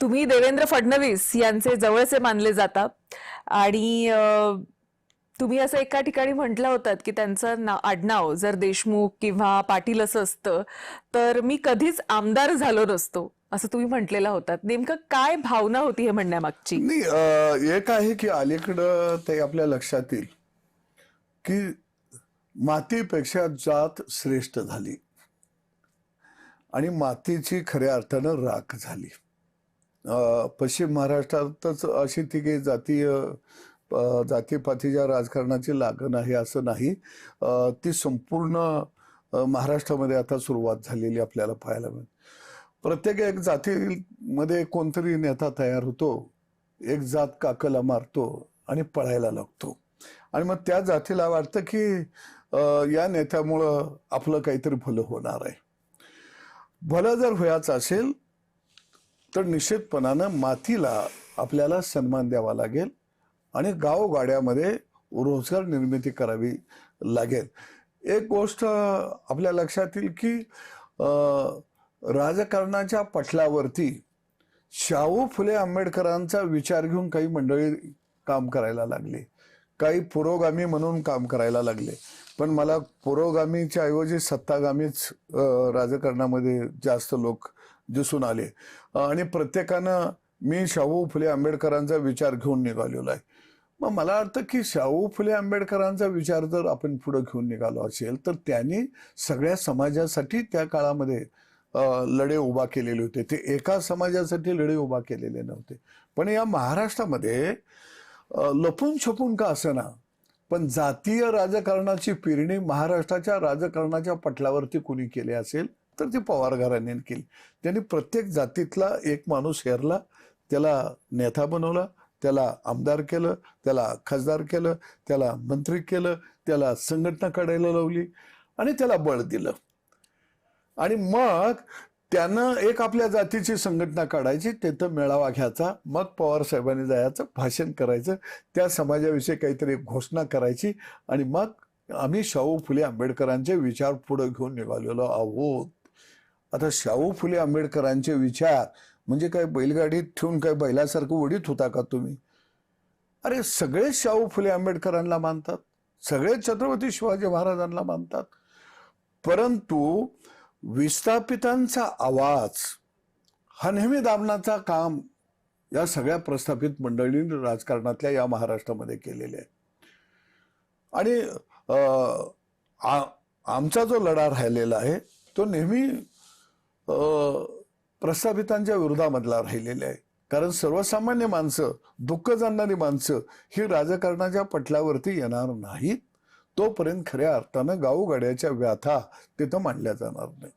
तुम्ही देवेंद्र फडणवीस यांचे जवळचे मानले जातात आणि तुम्ही असं एका ठिकाणी म्हटलं होतात की त्यांचं आडनाव जर देशमुख किंवा पाटील असं असतं तर मी कधीच आमदार झालो नसतो असं तुम्ही म्हटलेलं होतात. नेमकं काय भावना होती हे म्हणण्यामागची? नाही, एक आहे की अलीकडं ते आपल्या लक्षात येईल की मातीपेक्षा जात श्रेष्ठ झाली आणि मातीची खऱ्या अर्थानं राख झाली. पश्चिम महाराष्ट्रातच अशी तिघे जातीपातीच्या राजकारणाची लागण आहे असं नाही, ती संपूर्ण महाराष्ट्रामध्ये आता सुरुवात झालेली आपल्याला पाहायला मिळते. प्रत्येक एक जातीमध्ये कोणतरी नेता तयार होतो, एक जात काकला मारतो आणि पळायला लागतो आणि मग त्या जातीला वाटतं की या नेत्यामुळं आपलं काहीतरी भलं होणार आहे. भलं जर व्हायचं असेल तर निश्चितपणानं मातीला आपल्याला सन्मान द्यावा लागेल आणि गावगाड्यामध्ये रोजगार निर्मिती करावी लागेल. एक गोष्ट आपल्या लक्षात येईल की राजकारणाच्या पटलावरती शाहू फुले आंबेडकरांचा विचार घेऊन काही मंडळी काम करायला लागली, काही पुरोगामी म्हणून काम करायला लागले. पण मला पुरोगामीच्या ऐवजी सत्तागामीच राजकारणामध्ये जास्त लोक दिसून आले आणि प्रत्येकानं मी शाहू फुले आंबेडकरांचा विचार घेऊन निघालेलो आहे. मग मला वाटतं की शाहू फुले आंबेडकरांचा विचार जर आपण पुढे घेऊन निघालो असेल तर त्यांनी सगळ्या समाजासाठी त्या काळामध्ये लढे उभा केलेले होते. ते एका समाजासाठी लढे उभा केलेले नव्हते. पण या महाराष्ट्रामध्ये लपून छपून का असना पण जातीय राजकारणाची पेरणी महाराष्ट्राच्या राजकारणाच्या पटलावरती कुणी केली असेल तर ती पवार घराण्याने केली. त्यांनी प्रत्येक जातीतला एक माणूस हेरला, त्याला नेता बनवला, त्याला आमदार केलं, त्याला खासदार केलं, त्याला मंत्री केलं, त्याला संघटना काढायला लावली आणि त्याला बळ दिलं. आणि मग त्यानं एक आपल्या जातीची संघटना काढायची, तिथं मेळावा घ्यायचा, मग पवार साहेबांनी जायचं, भाषण करायचं, त्या समाजाविषयी काहीतरी घोषणा करायची आणि मग आम्ही शाहू फुले आंबेडकरांचे विचार पुढे घेऊन निघालेलो आहोत. आता शाहू फुले आंबेडकरांचे विचार म्हणजे काय बैलगाडीत ठेवून काय बैलासारखं उडीत होता का तुम्ही? अरे सगळे शाहू फुले आंबेडकरांना मानतात, सगळे छत्रपती शिवाजी महाराजांना मानतात, परंतु विस्थापितांचा आवाज हा नेहमी दाबण्याचा काम या सगळ्या प्रस्थापित मंडळींनी राजकारणातल्या या महाराष्ट्रामध्ये केलेले आहे. आणि आमचा जो लढा राहिलेला आहे तो नेहमी प्रस्थापितांच्या विरोधामधला राहिलेला आहे. कारण सर्वसामान्य माणसं, दुःख जाणणारी माणसं ही राजकारणाच्या पटलावरती येणार नाहीत तोपर्यंत खऱ्या अर्थानं गावगाड्याच्या व्याथा तिथं मांडल्या जाणार नाही.